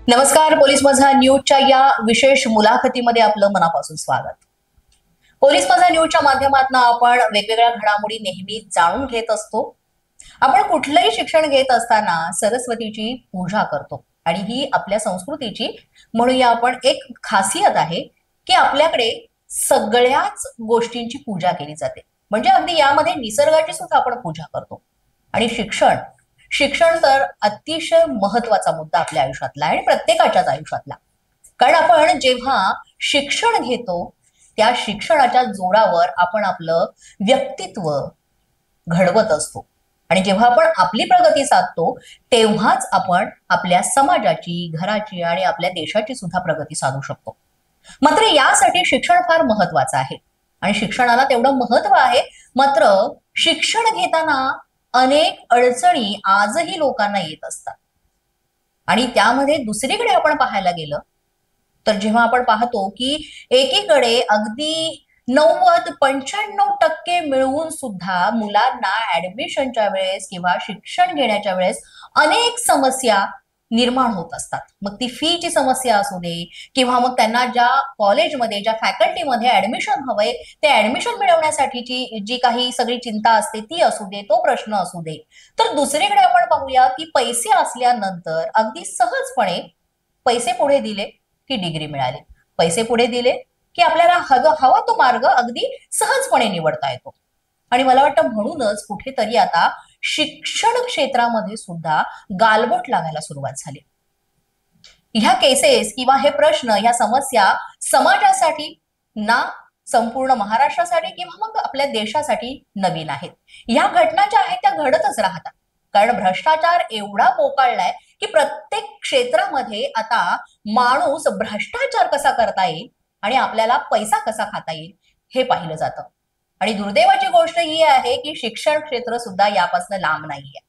नमस्कार. पोलीस माझा न्यूजच्या या विशेष मुलाखतीमध्ये आपलं मनापासून स्वागत. पोलीस माझा न्यूजच्या माध्यमातून आपण वेगवेगळ्या घडामोडी नेहमी जाणून घेत असतो. आपण कुठलंही शिक्षण घेत असताना सरस्वतीची पूजा करतो आणि ही आपल्या संस्कृतीची म्हणूया आपण एक खासियत आहे की आपल्याकडे सगळ्याच गोष्टींची पूजा केली जाते. म्हणजे अगदी यामध्ये निसर्गाची सुद्धा आपण पूजा करतो. आणि शिक्षण शिक्षण तर अतिशय महत्वाचा मुद्दा आपल्या आयुष्यातला आणि प्रत्येकाच्याच आयुष्यातला. कारण आपण जेव्हा शिक्षण घेतो त्या शिक्षणाच्या जोरावर आपण आपलं व्यक्तित्व घडवत असतो आणि जेव्हा आपण आपली प्रगती साधतो तेव्हाच आपण आपल्या समाजाची, घराची आणि आपल्या देशाची सुद्धा प्रगती साधू शकतो. मात्र यासाठी शिक्षण फार महत्वाचं आहे आणि शिक्षणाला तेवढं महत्व आहे. मात्र शिक्षण घेताना अनेक अडचणी आजही लोकांना येत असतात आणि त्यामध्ये दुसरीकडे आपण पाहायला गेलं तर जेव्हा आपण पाहतो की एकीकडे अगदी 90-95% मिळवून सुद्धा मुलांना ऍडमिशनच्या वेळेस किंवा शिक्षण घेण्याच्या वेळेस अनेक समस्या निर्माण होत असतात. मग ती फीची समस्या असू दे किंवा मग त्यांना ज्या कॉलेजमध्ये, ज्या फॅकल्टीमध्ये ऍडमिशन हवंय ते ऍडमिशन मिळवण्यासाठीची जी काही सगळी चिंता असते ती असू दे, तो प्रश्न असू दे. तर दुसरीकडे आपण पाहूया की पैसे असल्यानंतर अगदी सहजपणे पैसे पुढे दिले की डिग्री मिळाली, पैसे पुढे दिले की आपल्याला हवा तो मार्ग अगदी सहजपणे निवडता येतो. आणि मला वाटतं म्हणूनच कुठेतरी आता शिक्षण क्षेत्रामध्ये सुद्धा गालबोट लागायला सुरुवात झाली. ह्या केसेस किंवा हे प्रश्न, ह्या समस्या समाजासाठी ना संपूर्ण महाराष्ट्रासाठी किंवा मग आपल्या देशासाठी नवीन आहेत. ह्या घटना ज्या आहेत त्या घडतच राहतात. कारण भ्रष्टाचार एवढा पोकाळलाय की प्रत्येक क्षेत्रामध्ये आता माणूस भ्रष्टाचार कसा करता येईल आणि आपल्याला पैसा कसा खाता येईल हे पाहिलं जातं. आणि दुर्दैवाची गोष्ट ही आहे की शिक्षण क्षेत्र सुद्धा यापासून लांब नाहीये.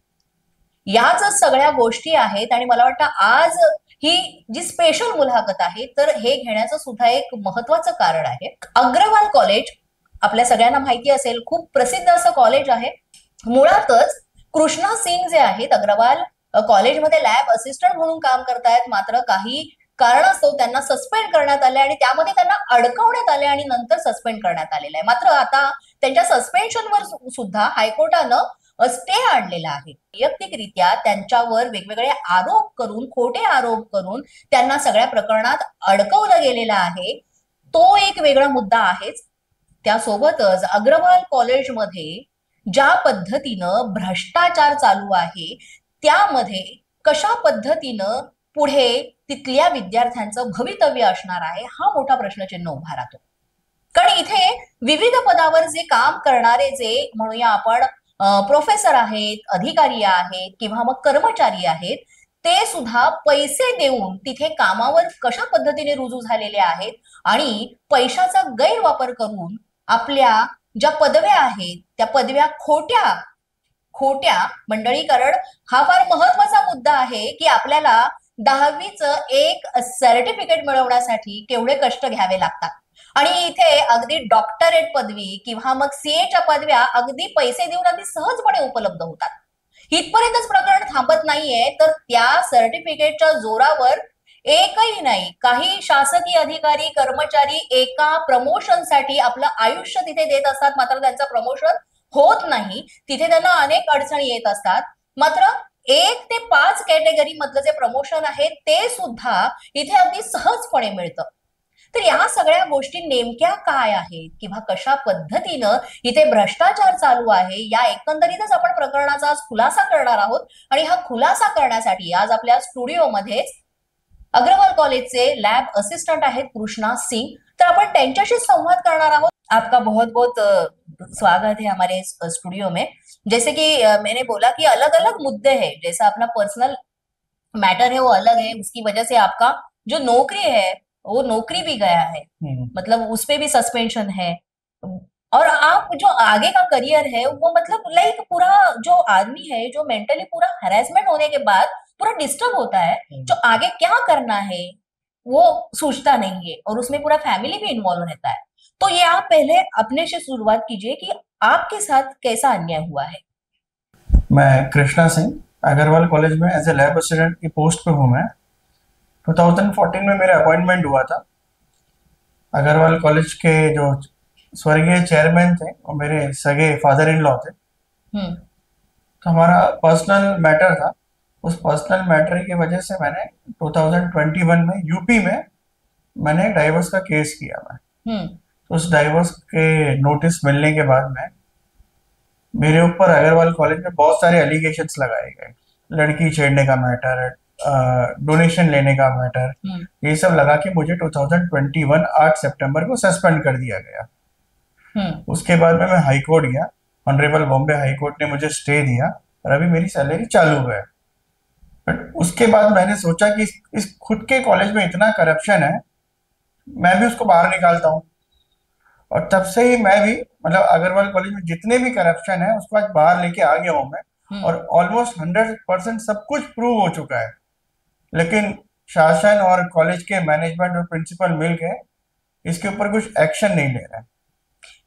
याच सगळ्या गोष्टी आहेत आणि मला वाटतं आज ही जी स्पेशल मुलाखत आहे तर हे घेण्याचं सुद्धा एक महत्वाचं कारण आहे. अग्रवाल कॉलेज आपल्या सगळ्यांना माहिती असेल, खूप प्रसिद्ध असं कॉलेज आहे. मुळातच कृष्णा सिंग जे आहेत अग्रवाल कॉलेजमध्ये लॅब असिस्टंट म्हणून काम करतायत. मात्र काही कारणास्तव त्यांना सस्पेंड करण्यात आले आणि त्यामध्ये त्यांना अडकवण्यात आले आणि नंतर सस्पेंड करण्यात आलेलं आहे. मात्र आता त्यांच्या सस्पेन्शनवर सुद्धा हायकोर्टानं स्टे आणलेला आहे. वैयक्तिकरित्या त्यांच्यावर वेगवेगळे आरोप करून, खोटे आरोप करून त्यांना सगळ्या प्रकरणात अडकवलं गेलेलं आहे. तो एक वेगळा मुद्दा आहेच. त्यासोबतच अग्रवाल कॉलेजमध्ये ज्या पद्धतीनं भ्रष्टाचार चालू आहे त्यामध्ये कशा पद्धतीनं पुढे तिथल्या विद्यार्थ्यांचं भवितव्य असणार आहे हा मोठा प्रश्नचिन्ह उभा राहतो. कारण इथे विविध पदावर जे काम करणारे, जे म्हणूया आपण प्रोफेसर आहेत, अधिकारी आहेत किंवा मग कर्मचारी आहेत, ते सुद्धा पैसे देऊन तिथे कामावर कशा पद्धतीने रुजू झालेले आहेत आणि पैशाचा गैरवापर करून आपल्या ज्या पदव्या आहेत त्या पदव्या खोट्या खोट्या मंडळी. कारण हा फार महत्वाचा मुद्दा आहे की आपल्याला 10वीचं एक सर्टिफिकेट मिळवण्यासाठी केवढे कष्ट घ्यावे लागतात आणि इथे अगदी डॉक्टरेट पदवी किंवा मग सीएच्या पदव्या अगदी पैसे देऊन अगदी सहजपणे उपलब्ध होतात. इथपर्यंतच प्रकरण थांबत नाहीये तर त्या सर्टिफिकेटच्या जोरावर एकही नाही, काही शासकीय अधिकारी, कर्मचारी एका प्रमोशनसाठी आपलं आयुष्य तिथे देत असतात. मात्र त्यांचं प्रमोशन होत नाही. तिथे त्यांना अनेक अडचणी येत असतात. मात्र 1 ते 5 कॅटेगरी मधलं जे प्रमोशन आहे ते सुद्धा इथे अगदी सहजपणे मिळतं. तर या सगळ्या गोष्टी नेमक्या काय आहेत किंवा कशा पद्धतीनं इथे भ्रष्टाचार चालू आहे या एकंदरीतच आपण प्रकरणाचा आज खुलासा करणार आहोत. आणि हा खुलासा करण्यासाठी आज आपल्या स्टुडिओमध्येच अग्रवाल कॉलेजचे लॅब असिस्टंट आहेत कृष्णा सिंग. तर आपण त्यांच्याशी संवाद करणार आहोत. आपका बहुत बहुत स्वागत है हमारे स्टूडियो में. जैसे कि मैंने बोला कि अलग अलग मुद्दे हैं, जैसा अपना पर्सनल मैटर है वो अलग है, उसकी वजह से आपका जो नौकरी है वो नौकरी भी गया है, मतलब उस पे भी सस्पेंशन है. और आप जो आगे का करियर है वो मतलब लाइक पूरा जो आदमी है जो मेंटली पूरा हरेसमेंट होने के बाद पूरा डिस्टर्ब होता है, जो आगे क्या करना है वो सोचता नहीं है और उसमें पूरा फैमिली भी इन्वॉल्व रहता है. तो ये आप पहले अपने से शुरुआत कीजिए कि आपके साथ कैसा अन्याय हुआ है. मैं कृष्णा सिंह अग्रवाल कॉलेज में एज ए लैब असिस्टेंट की पोस्ट पे हूँ मैं. 2014 में मेरा अपॉइंटमेंट हुआ था। अग्रवाल कॉलेज के जो स्वर्गीय चेयरमैन थे वो मेरे सगे फादर इन लॉ थे। हम्म। तो हमारा पर्सनल मैटर था। उस पर्सनल मैटर की वजह से मैंने 2021 में यूपी में मैंने डाइवोर्स का केस किया मैं। हम्म। तो उस डाइवोर्स के नोटिस मिलने के बाद में मेरे ऊपर अग्रवाल कॉलेज में बहुत सारे एलिगेशंस लगाए गए। लड़की छेड़ने का मैटर, डोनेशन लेने का मैटर, हम्म। ये सब लगा के मुझे 2021 8 सितंबर को सस्पेंड कर दिया गया। हम्म। उसके बाद में मैं हाई कोर्ट गया। ऑनरेबल बॉम्बे हाई कोर्ट ने मुझे स्टे दिया और अभी मेरी सैलरी चालू है। बट उसके बाद मैंने सोचा कि इस खुद के कॉलेज में इतना करप्शन है, मैं भी उसको बाहर निकालता हूँ। और तब से ही मैं भी मतलब अग्रवाल कॉलेज में जितने भी करप्शन है उसको आज बाहर लेके आ गया हूँ मैं। हम्म। और ऑलमोस्ट 100% सब कुछ प्रूव हो चुका है। लेकिन शासन और कॉलेज के मैनेजमेंट और प्रिंसिपल मिल के इसके ऊपर कुछ एक्शन नहीं ले रहे।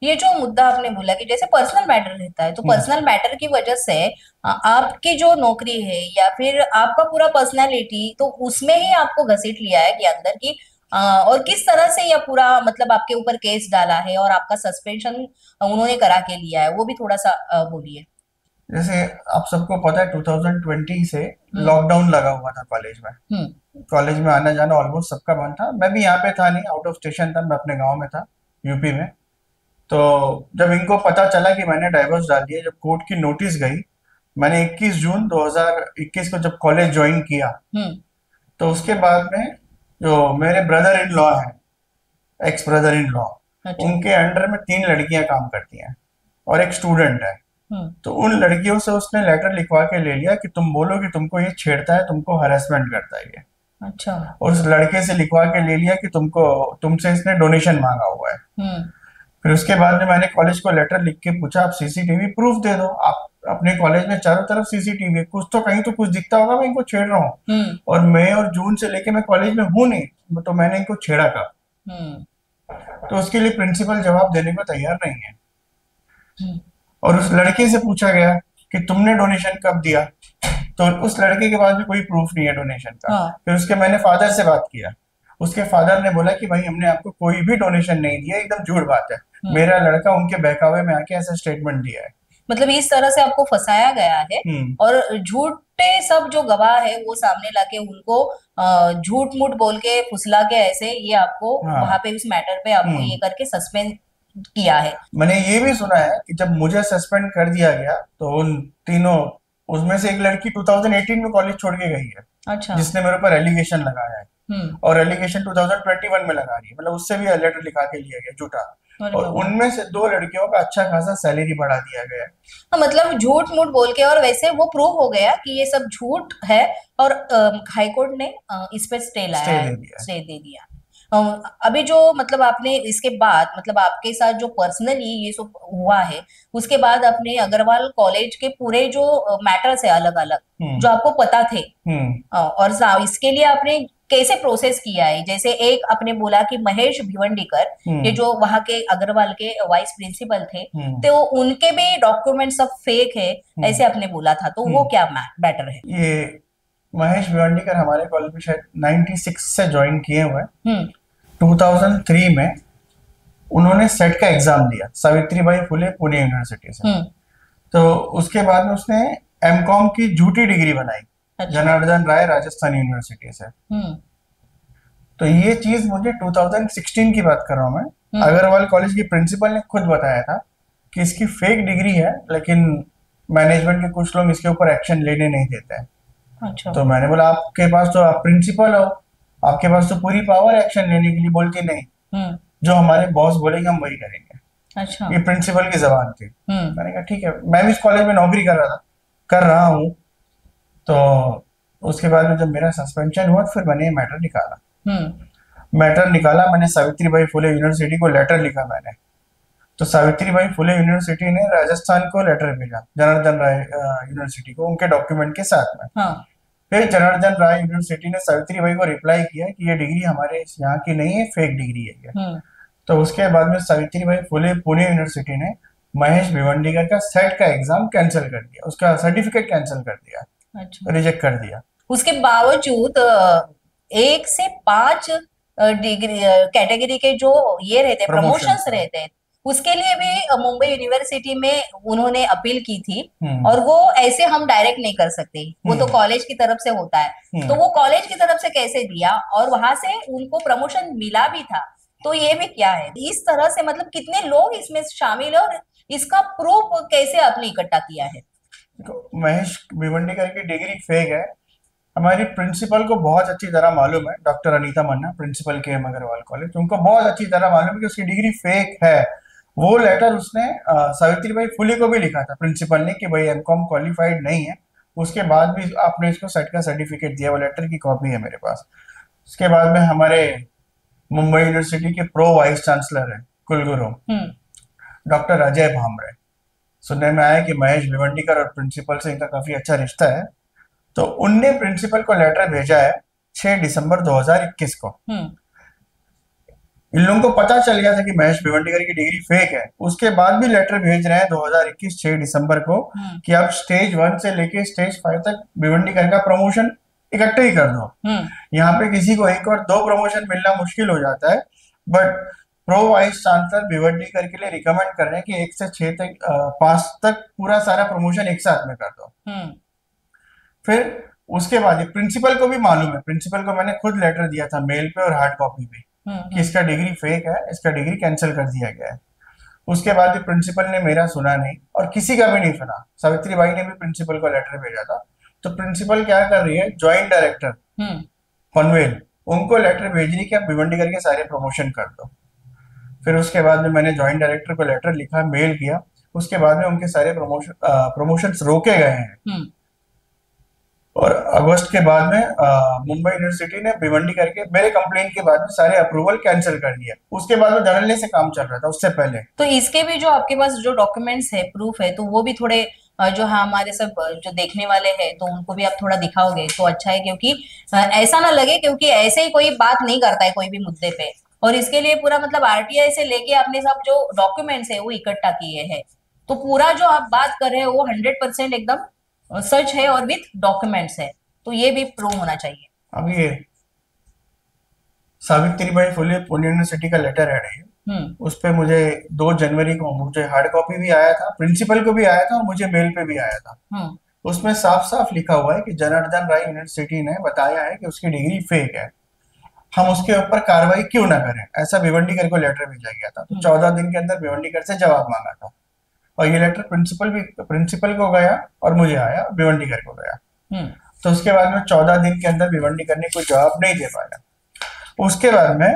ये जो मुद्दा आपने बोला कि जैसे पर्सनल मैटर रहता है, तो हम्म। पर्सनल मैटर की वजह से आपकी जो नौकरी है या फिर आपका पूरा पर्सनालिटी, तो उसमें ही आपको घसीट लिया है कि अंदर की और किस तरह से यह पूरा मतलब आपके ऊपर केस डाला है और आपका सस्पेंशन उन्होंने करा के लिया है, वो भी थोड़ा सा बोलिए। जैसे आप सबको पता है 2020 से हम्म। लॉकडाउन लगा हुआ था कॉलेज में। हम्म। कॉलेज में आना जाना ऑलमोस्ट सबका बंद था। मैं भी यहाँ पे था नहीं, आउट ऑफ स्टेशन था, मैं अपने गांव में था, यूपी में। तो जब इनको पता चला कि मैंने डाइवोर्स डाल दिया, जब कोर्ट की नोटिस गई, मैंने 21 जून 2021 को जब कॉलेज ज्वाइन किया, हम्म। तो उसके बाद में जो मेरे ब्रदर इन लॉ हैं, एक्स ब्रदर इन लॉ, अच्छा। उनके अंडर में 3 लड़कियां काम करती हैं और एक स्टूडेंट है। हम्म। तो उन लड़कियों से उसने लेटर लिखवा के ले लिया कि तुम बोलो कि तुमको ये छेड़ता है, तुमको हरेसमेंट करता है ये। अच्छा। और उस लड़के से लिखवा के ले लिया कि तुमको तुमसे इसने डोनेशन मांगा हुआ है। हम्म। फिर उसके बाद में मैंने कॉलेज को लेटर लिख के पूछा, आप सीसीटीवी प्रूफ दे दो, आप अपने कॉलेज में चारों तरफ सीसीटीवी है, कुछ तो कहीं तो कुछ दिखता होगा मैं इनको छेड़ रहा हूँ। हम्म। और मई और जून से लेके मैं कॉलेज में हूँ नहीं, तो मैंने इनको छेड़ा कब? हम्म। तो उसके लिए प्रिंसिपल जवाब देने को तैयार नहीं है। हम्म। और उस लड़के से पूछा गया कि तुमने डोनेशन कब दिया, तो उस लड़के के पास भी कोई प्रूफ नहीं है डोनेशन का। हाँ। फिर उसके मैंने फादर से बात किया। उसके फादर ने बोला कि भाई हमने आपको कोई भी डोनेशन नहीं दिया, एकदम झूठ बात है। हम्म। मेरा लड़का उनके बहकावे में आके ऐसा स्टेटमेंट दिया है। मतलब इस तरह से आपको फंसाया गया है हम्म। और झूठे सब जो गवाह है वो सामने लाके उनको झूठ मूठ बोल के फुसला के ऐसे ये आपको वहां हाँ। पे उस मैटर पे आपको ये हम्म। करके सस्पेंड किया है। मैंने ये भी सुना है कि जब मुझे सस्पेंड कर दिया गया तो उन तीनों, उसमें से एक लड़की 2018 में कॉलेज छोड़ के गई है, अच्छा। जिसने मेरे ऊपर एलिगेशन लगाया है। हम्म। और एलिगेशन 2021 में लगा रही है, मतलब उससे भी लेटर लिखा के लिया गया झूठा। अरे और बाबा। उनमें से 2 लड़कियों का अच्छा खासा सैलरी बढ़ा दिया गया है। हाँ, मतलब झूठ मूठ बोल के और वैसे वो प्रूव हो गया कि ये सब झूठ है और हाई कोर्ट ने इस पे स्टे लाया स्टे है, दे दिया है। स्टे दे दिया। अभी जो मतलब आपने इसके बाद मतलब आपके साथ जो पर्सनली ये सब हुआ है, उसके बाद अपने अग्रवाल कॉलेज के पूरे जो मैटर्स है अलग अलग हम्म। जो आपको पता थे, हम्म। और इसके लिए आपने कैसे प्रोसेस किया है? जैसे एक आपने बोला कि महेश भिवंडीकर, ये हम्म। जो वहां के अग्रवाल के वाइस प्रिंसिपल थे, हम्म। तो उनके भी डॉक्यूमेंट सब फेक है हम्म। ऐसे आपने बोला था, तो वो हम्म। क्या मैटर है? ये महेश भिवंडीकर हमारे कॉलेज में शायद 96 से ज्वाइन किए हुए हैं। हम्म। 2003 में उन्होंने सेट का एग्जाम दिया सावित्रीबाई फुले पुणे यूनिवर्सिटी से। हम्म। तो उसके बाद में उसने एमकॉम की झूठी डिग्री बनाई अच्छा। जनार्दन राय राजस्थान यूनिवर्सिटी से। हम्म। तो ये चीज मुझे 2016 की बात कर रहा हूँ मैं। हम्म। अग्रवाल कॉलेज की प्रिंसिपल ने खुद बताया था कि इसकी फेक डिग्री है, लेकिन मैनेजमेंट के कुछ लोग इसके ऊपर एक्शन लेने नहीं देते हैं। अच्छा। तो मैंने बोला आपके पास तो, आप प्रिंसिपल हो, आपके पास तो पूरी पावर एक्शन लेने के लिए, बोलती नहीं, हम्म। जो हमारे बॉस बोलेंगे हम वही करेंगे। अच्छा। ये प्रिंसिपल की जबान थी। हम्म। मैंने कहा ठीक है, मैं भी इस कॉलेज में नौकरी कर रहा था, कर रहा हूँ। तो उसके बाद में जब मेरा सस्पेंशन हुआ तो फिर मैंने ये मैटर निकाला। हम्म। मैंने सावित्रीबाई फुले यूनिवर्सिटी को लेटर लिखा मैंने। तो सावित्रीबाई फुले यूनिवर्सिटी ने राजस्थान को लेटर भेजा, जनार्दन राय यूनिवर्सिटी को, उनके डॉक्यूमेंट के साथ में। हाँ। फिर जनार्दन राय यूनिवर्सिटी ने सावित्रीबाई को रिप्लाई किया कि ये डिग्री हमारे यहाँ की नहीं है, फेक डिग्री है ये। हम्म। तो उसके बाद में सावित्रीबाई फुले पुणे यूनिवर्सिटी ने महेश भिवंडीकर का सेट का एग्जाम कैंसिल कर दिया, उसका सर्टिफिकेट कैंसिल कर दिया, अच्छा। रिजेक्ट कर दिया। उसके बावजूद 1 से 5 डिग्री कैटेगरी के जो ये रहते प्रमोशन। प्रमोशंस रहते हैं, उसके लिए भी मुंबई यूनिवर्सिटी में उन्होंने अपील की थी। और हम्म। वो ऐसे हम डायरेक्ट नहीं कर सकते, वो तो हम्म। कॉलेज की तरफ से होता है। तो हम्म। वो कॉलेज की तरफ से कैसे दिया और वहां से उनको प्रमोशन मिला भी था, तो ये भी क्या है इस तरह से, मतलब कितने लोग इसमें शामिल है और इसका प्रूफ कैसे आपने इकट्ठा किया है? देखो, महेश भिवंडीकर की डिग्री फेक है, हमारी प्रिंसिपल को बहुत अच्छी तरह मालूम है। डॉक्टर अनीता मन्ना, प्रिंसिपल के एम अग्रवाल कॉलेज, उनको बहुत अच्छी तरह मालूम है कि उसकी डिग्री फेक है। वो लेटर उसने सावित्रीबाई फुले को भी लिखा था प्रिंसिपल ने कि भाई एमकॉम क्वालिफाइड नहीं है। उसके बाद भी आपने इसको सेट का सर्टिफिकेट दिया, वो लेटर की कॉपी है मेरे पास। उसके बाद में हमारे मुंबई यूनिवर्सिटी के प्रो वाइस चांसलर है, कुलगुरु हम्म। डॉक्टर अजय भामरे। सुनने में आया कि महेश भिवंडीकर और प्रिंसिपल से इनका काफी अच्छा रिश्ता है। तो उनने प्रिंसिपल को लेटर भेजा है 6 दिसंबर 2021 को। हम्म। इन लोगों को पता चल गया था कि महेश भिवंडीकर की डिग्री फेक है, उसके बाद भी लेटर भेज रहे हैं 2021 6 दिसंबर को हम्म। कि आप स्टेज 1 से लेके स्टेज 5 तक भिवंडीकर का प्रमोशन इकट्ठे ही कर दो। हम्म। यहाँ पे किसी को एक और दो प्रमोशन मिलना मुश्किल हो जाता है, बट प्रो वाइस चांसलर भिवंडीकर के लिए रिकमेंड कर रहे हैं कि 1 से 6 तक 5 तक पूरा सारा प्रमोशन एक साथ में कर दो। हम्म। फिर उसके बाद ये प्रिंसिपल को भी मालूम है, प्रिंसिपल को मैंने खुद लेटर दिया था मेल पे और हार्ड कॉपी पे कि इसका डिग्री फेक है, इसका डिग्री कैंसिल कर दिया गया है। उसके बाद भी प्रिंसिपल ने मेरा सुना नहीं और किसी का भी नहीं सुना। सावित्री बाई ने भी प्रिंसिपल को लेटर भेजा था। तो प्रिंसिपल क्या कर रही है, ज्वाइंट डायरेक्टर हम्म। पनवेल, उनको लेटर भेज रही कि आप भिवंडी करके सारे प्रमोशन कर दो। फिर उसके बाद में मैंने ज्वाइंट डायरेक्टर को लेटर लिखा, मेल किया। उसके बाद में उनके सारे प्रमोशंस रोके गए हैं। हम्म। और अगस्त के बाद में मुंबई यूनिवर्सिटी ने भिवंडी करके मेरे कंप्लेंट के बाद में सारे अप्रूवल कैंसिल कर दिया। उसके बाद में धड़ल्ले से काम चल रहा था उससे पहले। तो इसके भी जो आपके पास जो डॉक्यूमेंट्स है, प्रूफ है, तो वो भी थोड़े जो है हमारे सब जो देखने वाले हैं तो उनको भी आप थोड़ा दिखाओगे तो अच्छा है, क्योंकि ऐसा ना लगे क्योंकि ऐसे ही कोई बात नहीं करता है कोई भी मुद्दे पे। और इसके लिए पूरा मतलब आरटीआई से लेके आपने सब जो डॉक्यूमेंट्स है वो इकट्ठा किए हैं, तो पूरा जो आप बात कर रहे हो वो 100% एकदम सच है और विथ डॉक्यूमेंट्स है, तो ये भी प्रूव होना चाहिए। अब ये सावित्रीबाई फुले पुणे यूनिवर्सिटी का लेटर है ये। हम्म। उस पे मुझे 2 जनवरी को मुझे हार्ड कॉपी भी आया था, प्रिंसिपल को भी आया था और मुझे मेल पे भी आया था। हम्म। उसमें साफ साफ लिखा हुआ है कि जनार्दन राय यूनिवर्सिटी ने बताया है कि उसकी डिग्री फेक है, हम उसके ऊपर कार्रवाई क्यों ना करें। ऐसा भिवंडीकर को लेटर भेजा गया था। तो 14 दिन के अंदर भिवंडीकर से जवाब मांगा था और ये लेटर प्रिंसिपल को गया और मुझे आया, भिवंडीकर को गया। हम्म। तो उसके बाद में 14 दिन के अंदर भिवंडीकर ने कोई जवाब नहीं दे पाया। उसके बाद में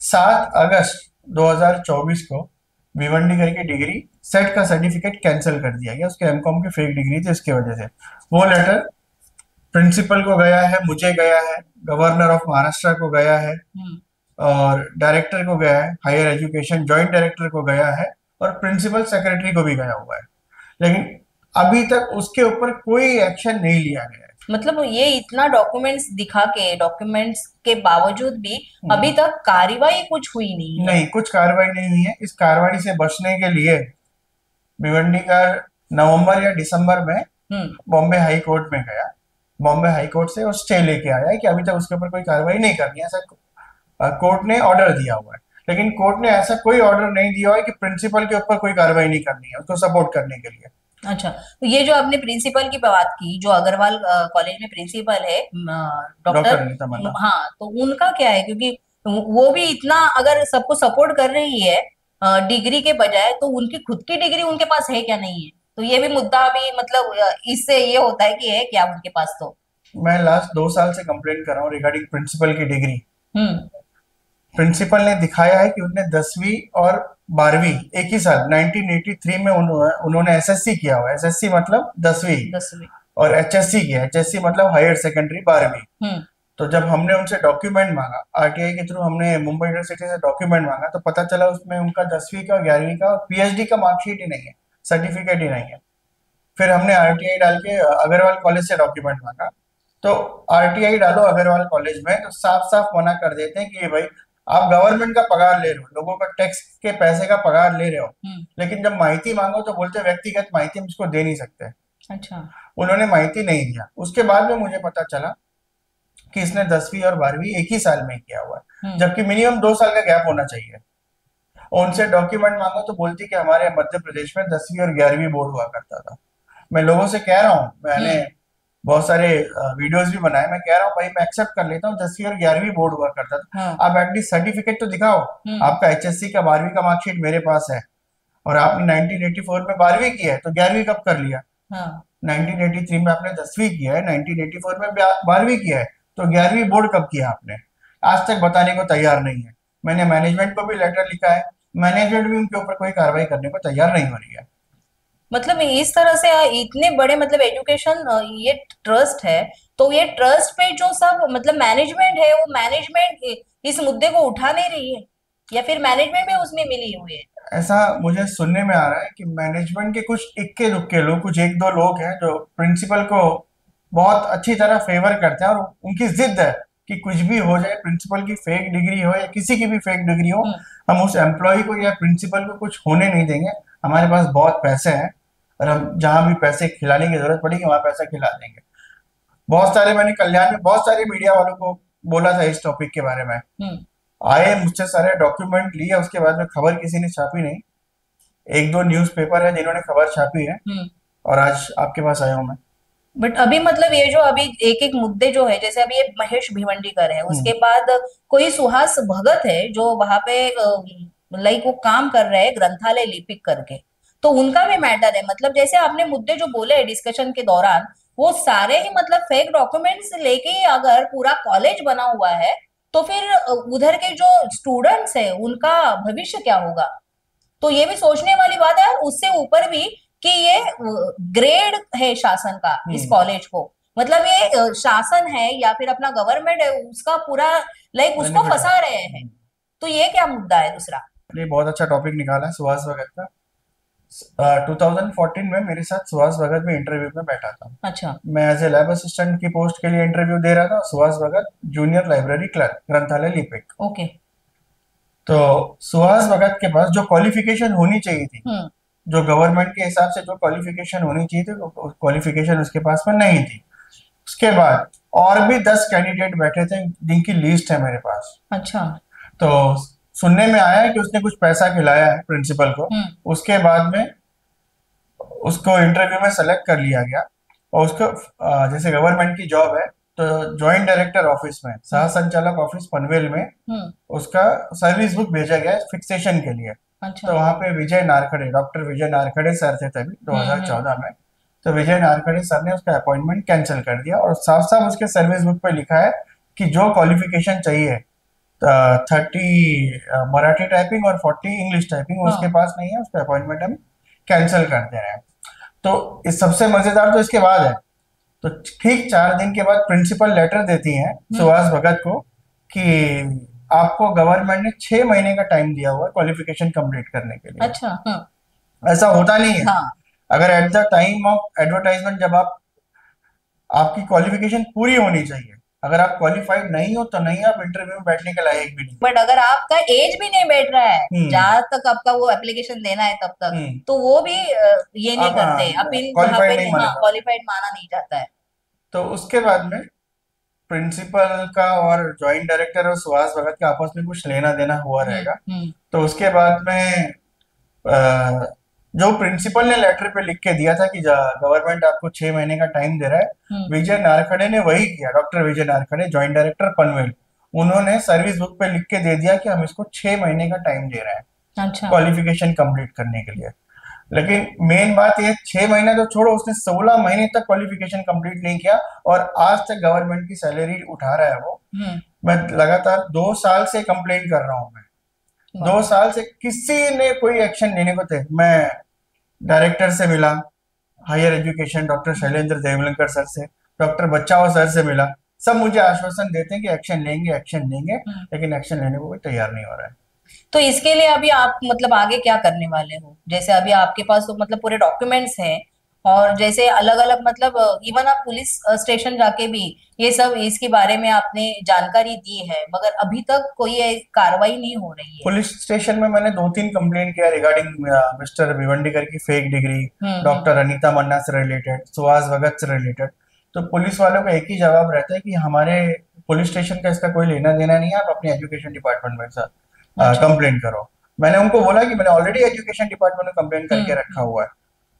7 अगस्त 2024 को भिवंडीकर की डिग्री सेट का सर्टिफिकेट कैंसिल कर दिया गया। उसके एमकॉम की फेक डिग्री थी, उसकी वजह से। वो लेटर प्रिंसिपल को गया है, मुझे गया है, गवर्नर ऑफ महाराष्ट्र को गया है हम्म। और डायरेक्टर को गया है, हायर एजुकेशन जॉइंट डायरेक्टर को गया है और प्रिंसिपल सेक्रेटरी को भी गया हुआ है। लेकिन अभी तक उसके ऊपर कोई एक्शन नहीं लिया गया है। मतलब ये इतना डॉक्यूमेंट्स दिखा के, डॉक्यूमेंट्स के बावजूद भी अभी तक कार्रवाई कुछ हुई नहीं है। नहीं, कुछ कार्रवाई नहीं हुई है। इस कार्रवाई से बचने के लिए भिवंडी का नवंबर या दिसंबर में बॉम्बे हाई कोर्ट में गया। बॉम्बे हाई कोर्ट से वो स्टे लेके आया है कि अभी तक उसके ऊपर कोई कार्रवाई नहीं करनी है, ऐसा कोर्ट ने ऑर्डर दिया हुआ है। लेकिन कोर्ट ने ऐसा कोई ऑर्डर नहीं दिया हुआ है कि प्रिंसिपल के ऊपर कोई कार्रवाई नहीं करनी है उसको सपोर्ट करने के लिए। अच्छा, तो ये जो आपने प्रिंसिपल की बात की, जो अग्रवाल कॉलेज में प्रिंसिपल है डॉक्टर डॉक्टर, अनीता मन्ना, हाँ, तो उनका क्या है? क्योंकि वो भी इतना अगर सबको सपोर्ट कर रही है डिग्री के बजाय, तो उनकी खुद की डिग्री उनके पास है क्या, नहीं है? तो ये भी मुद्दा अभी मतलब इससे ये होता है कि है क्या उनके पास? तो मैं लास्ट 2 साल से कंप्लेंट कर रहा हूँ रिगार्डिंग प्रिंसिपल की डिग्री। हम्म। प्रिंसिपल ने दिखाया है कि उनने 10वीं और 12वीं एक ही साल 1983 में उन्होंने एसएससी किया हुआ है। एसएससी मतलब 10वीं 10वीं। और एचएससी किया है, एचएससी मतलब हायर सेकेंडरी 12वीं। हम्म। तो जब हमने उनसे डॉक्यूमेंट मांगा आरटीआई के थ्रू, हमने मुंबई यूनिवर्सिटी से डॉक्यूमेंट मांगा, तो पता चला उसमें उनका 10वीं का 11वीं का पीएचडी का मार्कशीट ही नहीं है, सर्टिफिकेट ही नहीं है। फिर हमने आरटीआई डाल के अग्रवाल कॉलेज से डॉक्यूमेंट मांगा। तो आरटीआई डालो अग्रवाल कॉलेज में तो साफ साफ मना कर देते हैं कि भाई आप गवर्नमेंट का पगार ले रहे हो, लोगों का टैक्स के पैसे का पगार ले रहे हो, लेकिन जब माहिती मांगो तो बोलते व्यक्तिगत माहिती हम इसको दे नहीं सकते। अच्छा। उन्होंने माहिती नहीं दिया। उसके बाद में मुझे पता चला कि इसने 10वीं और 12वीं एक ही साल में किया हुआ है, हम्म। जबकि मिनिमम 2 साल का गैप होना चाहिए। और उनसे डॉक्यूमेंट मांगो तो बोलती कि हमारे मध्य प्रदेश में 10वीं और 11वीं बोर्ड हुआ करता था। मैं लोगों से कह रहा हूँ, मैंने हम्म। बहुत सारे वीडियोस भी बनाए, मैं कह रहा हूँ भाई मैं एक्सेप्ट कर लेता हूँ 10वीं और 11वीं बोर्ड हुआ करता था, हाँ। आप एटलीस्ट सर्टिफिकेट तो दिखाओ। हम्म। आपका एचएससी का 12वीं का मार्कशीट मेरे पास है, और आपने 1984 में 12वीं की है, तो 11वीं कब कर लिया? हाँ। 1983 में आपने 10वीं किया है, 1984 में 12वीं किया है, तो 11वीं बोर्ड कब किया आपने? आज तक बताने को तैयार नहीं है। मैंने मैनेजमेंट को भी लेटर लिखा है, मैनेजमेंट भी उनके ऊपर कोई कार्रवाई करने को तैयार नहीं हो रही है। मतलब इस तरह से इतने बड़े मतलब एजुकेशन ये ट्रस्ट है, तो ये ट्रस्ट पे जो सब मतलब मैनेजमेंट है, वो मैनेजमेंट इस मुद्दे को उठा नहीं रही है, या फिर मैनेजमेंट भी उसमें मिली हुई है? ऐसा मुझे सुनने में आ रहा है कि मैनेजमेंट के कुछ इक्के दुक्के लोग, कुछ एक दो लोग हैं जो प्रिंसिपल को बहुत अच्छी तरह फेवर करते हैं, और उनकी जिद है कि कुछ भी हो जाए, प्रिंसिपल की फेक डिग्री हो या किसी की भी फेक डिग्री हो, हम्म। हम उस एम्प्लॉय को या प्रिंसिपल को कुछ होने नहीं देंगे। हमारे पास बहुत पैसे हैं, और हम जहां भी पैसे खिलाने की जरूरत पड़ेगी वहां पैसा खिला देंगे। बहुत सारे, मैंने कल्याण में बहुत सारे मीडिया वालों को बोला था इस टॉपिक के बारे में, हम्म। आए मुझसे सारे डॉक्यूमेंट लिए, उसके बाद में खबर किसी ने छापी नहीं। एक दो न्यूज़पेपर है जिन्होंने खबर छापी है, हम्म। और आज आपके पास आया हूं मैं। बट अभी मतलब ये जो अभी एक एक मुद्दे जो है, जैसे अभी ये महेश भिवंडीकर है, हम्म। उसके बाद कोई सुहास भगत है जो वहां पे लाइक वो काम कर रहे हैं ग्रंथालय लिपिक करके, तो उनका भी मैटर है। मतलब जैसे आपने मुद्दे जो बोले डिस्कशन के दौरान, वो सारे ही मतलब फेक डॉक्यूमेंट्स लेके ही अगर पूरा कॉलेज बना हुआ है, तो फिर उधर के जो स्टूडेंट्स है उनका भविष्य क्या होगा? तो ये भी सोचने वाली बात है। और उससे ऊपर भी कि ये ग्रेड है शासन का इस हम्म। कॉलेज को, मतलब ये शासन है या फिर अपना गवर्नमेंट है, उसका पूरा लाइक उसको बेनिफिट है। फंसा रहे हैं। तो ये क्या मुद्दा है दूसरा? ये बहुत अच्छा टॉपिक निकाला है सुहास भगत का। 2014 में मेरे साथ सुहास भगत भी इंटरव्यू में बैठा था। अच्छा। मैं एज ए लैब असिस्टेंट की पोस्ट के लिए इंटरव्यू दे रहा था, Suhas Bhagat junior library clerk, ग्रंथालय लिपिक। ओके। तो सुहास भगत के पास जो क्वालिफिकेशन होनी चाहिए थी, हम्म। जो गवर्नमेंट के हिसाब से जो क्वालिफिकेशन होनी चाहिए थी, वो क्वालिफिकेशन उसके पास में नहीं थी। उसके बाद और भी 10 कैंडिडेट बैठे थे जिनकी लिस्ट है मेरे पास। अच्छा। तो सुनने में आया है कि उसने कुछ पैसा खिलाया है प्रिंसिपल को। हम्म। उसके बाद में उसको इंटरव्यू में सेलेक्ट कर लिया गया, और उसको जैसे गवर्नमेंट की जॉब है, तो ज्वाइंट डायरेक्टर ऑफिस में, सह संचालक ऑफिस पनवेल में हम्म। उसका सर्विस बुक भेजा गया है फिक्सेशन के लिए। अच्छा। तो वहां पे विजय नारखड़े, डॉक्टर विजय नारखड़े सर थे तभी हम्म। 2014 में। तो विजय नारखड़े सर ने उसका अपॉइंटमेंट कैंसिल कर दिया, और साफ साफ उसके सर्विस बुक पे लिखा है कि जो क्वालिफिकेशन चाहिए, 30 मराठी टाइपिंग और 40 इंग्लिश टाइपिंग, उसके हाँ। पास नहीं है, उसका अपॉइंटमेंट हम कैंसिल कर दे रहे हैं। तो इस सबसे मजेदार तो इसके बाद है। तो ठीक 4 दिन के बाद प्रिंसिपल लेटर देती है हम्म। सुहास भगत को कि आपको गवर्नमेंट ने 6 महीने का टाइम दिया हुआ है क्वालिफिकेशन कंप्लीट करने के लिए। अच्छा। हाँ। ऐसा होता नहीं है। हाँ। अगर at the time of advertisement, जब आपकी क्वालिफिकेशन पूरी होनी चाहिए, अगर आप क्वालिफाइड नहीं हो तो नहीं, आप इंटरव्यू में बैठने के लायक भी नहीं। बट अगर आपका एज भी नहीं बैठ रहा है हम्म। जहां तक आपका वो एप्लीकेशन देना है तब तक, हम्म। तो वो भी ये नहीं आप करते, अपील वहां क्वालिफाइड पे नहीं नहीं, माने हाँ जाते। क्वालिफाइड माना नहीं जाता है। तो उसके बाद में प्रिंसिपल का और ज्वाइंट डायरेक्टर और सुहास भगत का आपस में कुछ लेना देना हुआ हम्म। रहेगा। हम्म। तो उसके बाद में जो प्रिंसिपल ने लेटर पे लिख के दिया था कि गवर्नमेंट आपको 6 महीने का टाइम दे रहा है, हम्म। विजय नारखड़े ने वही किया। डॉक्टर विजय नारखड़े, ज्वाइंट डायरेक्टर पनवेल, उन्होंने सर्विस बुक पे लिख के दे दिया कि हम इसको 6 महीने का टाइम दे रहे हैं अच्छा। क्वालिफिकेशन कंप्लीट करने के लिए। लेकिन मेन बात ये, 6 महीने तो छोड़ो, उसने 16 महीने तक क्वालिफिकेशन कंप्लीट नहीं किया, और आज तक गवर्नमेंट की सैलरी उठा रहा है वो। हम्म। मैं लगातार 2 साल से कंप्लेंट कर रहा हूँ मैं। वाह। 2 साल से किसी ने कोई एक्शन लेने को थे। मैं डायरेक्टर से मिला higher education, doctor Shailendra Devlankar sir से, डॉक्टर बच्चाओ सर से मिला, सब मुझे आश्वासन देते हैं कि एक्शन लेंगे एक्शन लेंगे, हम्म। लेकिन एक्शन लेने को कोई तैयार नहीं हो रहा है। तो इसके लिए अभी आप मतलब आगे क्या करने वाले हो? जैसे अभी आपके पास तो मतलब पूरे डॉक्यूमेंट्स हैं, और जैसे अलग अलग मतलब इवन आप पुलिस स्टेशन जाके भी ये सब इसके बारे में आपने जानकारी दी है, मगर अभी तक कोई कार्रवाई नहीं हो रही है। पुलिस स्टेशन में मैंने 2-3 कंप्लेंट किया रिगार्डिंग मिस्टर भिवंडीकर की फेक डिग्री, हम्म। डॉक्टर अनीता मन्ना से रिलेटेड, सुहास भगत से रिलेटेड। तो पुलिस वालों का एक ही जवाब रहता है कि हमारे पुलिस स्टेशन का इसका कोई लेना देना नहीं है, आप अपने एजुकेशन डिपार्टमेंट में अच्छा। कंप्लेंट करो। मैंने उनको बोला कि मैंने ऑलरेडी एजुकेशन डिपार्टमेंट में कंप्लेंट करके रखा हम्म। हुआ है,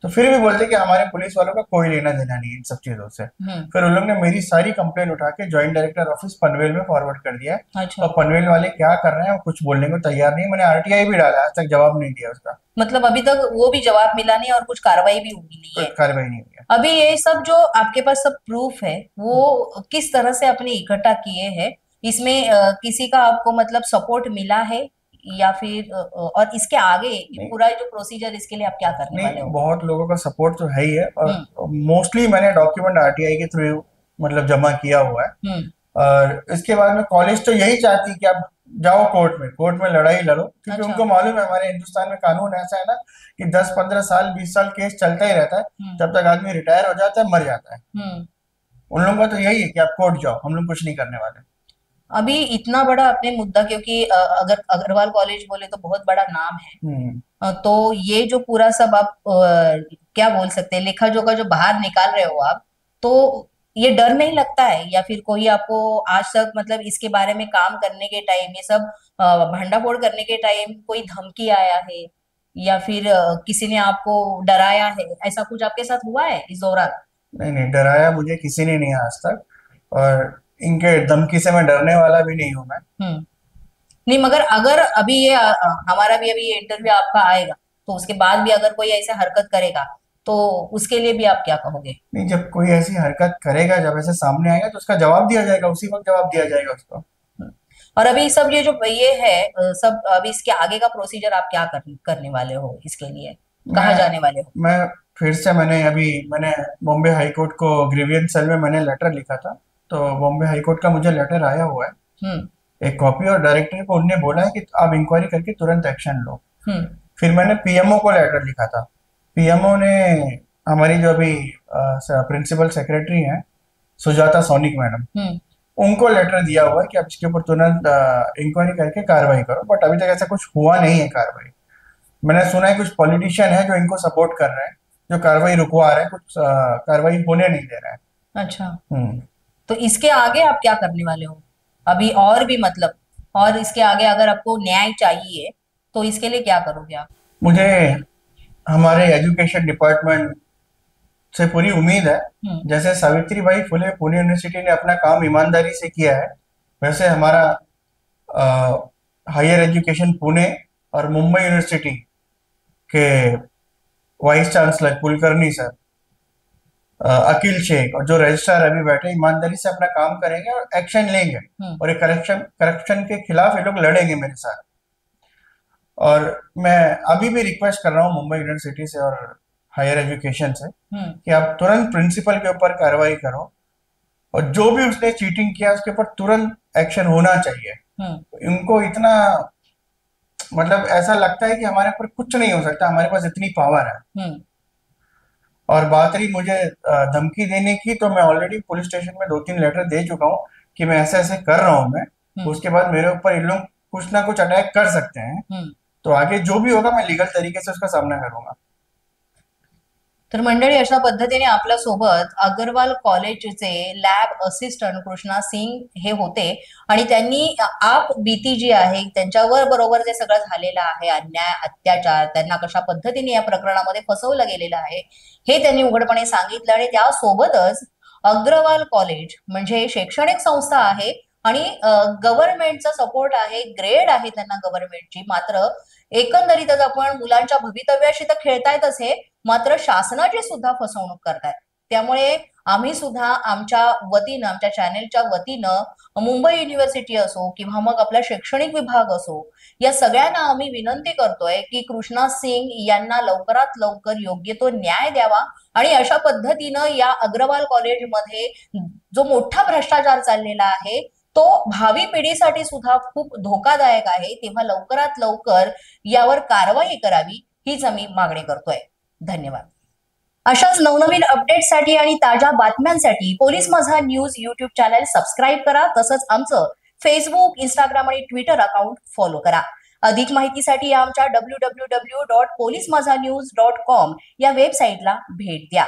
तो फिर भी बोलते कि हमारे पुलिस वालों का कोई लेना देना नहीं है इन सब चीजों से। हम्म। फिर उन लोग ने मेरी सारी कंप्लेंट उठा के ज्वाइंट डायरेक्टर ऑफिस पनवेल में फॉरवर्ड कर दिया है। अच्छा। और पनवेल वाले क्या कर रहे हैं, वो कुछ बोलने को तैयार नहीं है। मैंने आरटीआई भी डाला, आज तक जवाब नहीं दिया उसका, मतलब अभी तक वो भी जवाब मिला नहीं और कुछ कार्रवाई भी हुई नहीं कोई है। कार्रवाई नहीं हुई है। अभी ये सब जो आपके पास सब प्रूफ है वो किस तरह से आपने इकट्ठा किए हैं? इसमें किसी का आपको मतलब सपोर्ट मिला है या फिर और इसके आगे नहीं, पूरा जो प्रोसीजर इसके लिए आप क्या करने वाले नहीं, हो? बहुत लोगों का सपोर्ट तो है ही है, और हम्म। मोस्टली मैंने डॉक्यूमेंट आरटीआई के थ्रू मतलब जमा किया हुआ है। हम्म। और इसके बाद में कॉलेज तो यही चाहती है कि आप जाओ कोर्ट में लड़ाई लड़ो, क्योंकि अच्छा। उनको मालूम है हमारे हिंदुस्तान में कानून ऐसा है ना कि 10-15 साल 20 साल केस चलता ही रहता है, हम्म। जब तक आदमी रिटायर हो जाता है, मर जाता है। हम्म। उन लोगों का तो यही है कि आप कोर्ट जाओ, हम लोग कुछ नहीं करने वाले। अभी इतना बड़ा आपने मुद्दा, क्योंकि अगर अग्रवाल कॉलेज बोले तो बहुत बड़ा नाम है। हम्म। तो ये जो पूरा सब आप क्या बोल सकते हैं, लेखा जोखा जो बाहर निकाल रहे हो आप, तो ये डर नहीं लगता है या फिर कोई आपको आज तक मतलब इसके बारे में काम करने के टाइम ये सब भंडाफोड़ करने के टाइम कोई धमकी आया है या फिर किसी ने आपको डराया है, ऐसा कुछ आपके साथ हुआ है इस दौरान? नहीं, नहीं, डराया मुझे किसी ने नहीं आज तक, और इनके धमकी से मैं डरने वाला भी नहीं हूं मैं। हम्म। नहीं, मगर अगर अभी ये हमारा भी अभी ये इंटरव्यू आपका आएगा तो उसके बाद भी अगर कोई ऐसे हरकत करेगा तो उसके लिए भी आप क्या कहोगे? नहीं, जब कोई ऐसी हरकत करेगा, जब ऐसे सामने आएगा, तो उसका जवाब दिया जाएगा, उसी वक्त जवाब दिया जाएगा उसको। हम्म। और अभी सब ये जो ये है सब अभी इसके आगे का प्रोसीजर आप क्या करने वाले हो इसके लिए? कहाँ मैं जाने वाले हो? मैं फिर से मैंने बॉम्बे हाई कोर्ट को ग्रीवियंस सेल में मैंने लेटर लिखा था, तो बॉम्बे हाई कोर्ट का मुझे लेटर आया हुआ है, हम्म। एक कॉपी, और डायरेक्टर को उनने बोला है कि आप इंक्वायरी करके तुरंत एक्शन लो। हम्म। फिर मैंने पीएमओ को लेटर लिखा था। पीएमओ ने हमारी जो अभी प्रिंसिपल सेक्रेटरी हैं, सुजाता सोनिक मैडम, हम्म। उनको लेटर दिया हुआ है कि आप इसके ऊपर तुरंत इंक्वायरी करके कार्रवाई करो, बट अभी तक ऐसा कुछ हुआ नहीं है कार्रवाई। मैंने सुना है कुछ पॉलिटिशियन है जो इनको सपोर्ट कर रहे हैं, जो कार्रवाई रुकवा रहे हैं, कुछ कार्रवाई होने नहीं दे रहे हैं। अच्छा। हम्म। तो इसके आगे आप क्या करने वाले हो अभी, और भी मतलब, और इसके आगे अगर आपको न्याय चाहिए तो इसके लिए क्या करोगे आप? मुझे हमारे एजुकेशन डिपार्टमेंट से पूरी उम्मीद है, हम्म। जैसे सावित्री बाई फुले पुणे यूनिवर्सिटी ने अपना काम ईमानदारी से किया है, वैसे हमारा हायर एजुकेशन पुणे और मुंबई यूनिवर्सिटी के vice chancellor Kulkarni sir, Akeel Shaikh, और जो रजिस्ट्रार अभी बैठे, ईमानदारी से अपना काम करेंगे और एक्शन लेंगे, हम्म। और ये करप्शन करप्शन के खिलाफ ये लोग लड़ेंगे मेरे साथ। और मैं अभी भी रिक्वेस्ट कर रहा हूँ मुंबई यूनिवर्सिटी से और हायर एजुकेशन से हम्म। कि आप तुरंत प्रिंसिपल के ऊपर कार्रवाई करो, और जो भी उसने चीटिंग किया उसके ऊपर तुरंत एक्शन होना चाहिए। हम्म। इनको इतना मतलब ऐसा लगता है कि हमारे ऊपर कुछ नहीं हो सकता, हमारे पास इतनी पावर है। हम्म। और बात रही मुझे धमकी देने की, तो मैं ऑलरेडी पुलिस स्टेशन में 2-3 लेटर दे चुका हूँ कि मैं ऐसे ऐसे कर रहा हूँ मैं, हम्म। उसके बाद मेरे ऊपर इन लोग कुछ ना कुछ अटैक कर सकते हैं, हम्म। तो आगे जो भी होगा मैं लीगल तरीके से उसका सामना करूंगा। तर मंडळी, अशा पद्धतीने आपल्या सोबत अग्रवाल कॉलेजचे लॅब असिस्टंट कृष्णा सिंग हे होते आणि त्यांनी आप भीती जी आहे त्यांच्यावर बरोबर जे सगळं झालेलं आहे, अन्याय अत्याचार, त्यांना कशा पद्धतीने या प्रकरणामध्ये फसवलं गेलेलं आहे हे त्यांनी उघडपणे सांगितलं. आणि त्यासोबतच अग्रवाल कॉलेज म्हणजे शैक्षणिक संस्था आहे आणि गव्हर्नमेंटचा सपोर्ट आहे, ग्रेड आहे त्यांना गव्हर्नमेंटची, मात्र एकंदरीतच आपण मुलांच्या भवितव्याशी तर खेळतायतच हे, मात्र शासनाची सुद्धा फसवणूक करतायत. त्यामुळे आम्ही सुद्धा आमच्या वतीनं, आमच्या चॅनेलच्या वतीनं मुंबई युनिव्हर्सिटी असो किंवा मग आपला शैक्षणिक विभाग असो, या सगळ्यांना आम्ही विनंती करतोय की कृष्णा सिंग यांना लवकरात लवकर योग्य तो न्याय द्यावा. आणि अशा पद्धतीनं या अग्रवाल कॉलेजमध्ये जो मोठा भ्रष्टाचार चाललेला आहे तो भावी पिढीसाठी सुद्धा खूप धोकादायक आहे. तेव्हा लवकरात लवकर यावर कारवाई करावी हीच आम्ही मागणी करतोय. धन्यवाद. अशाच नवनवीन अपडेटसाठी आणि ताज्या बातम्यांसाठी पोलीस माझा न्यूज युट्यूब चॅनल सबस्क्राईब करा. तसंच आमचं फेसबुक, इंस्टाग्राम आणि ट्विटर अकाउंट फॉलो करा. अधिक माहितीसाठी आमच्या www.polismazanews.com या वेबसाईटला भेट द्या.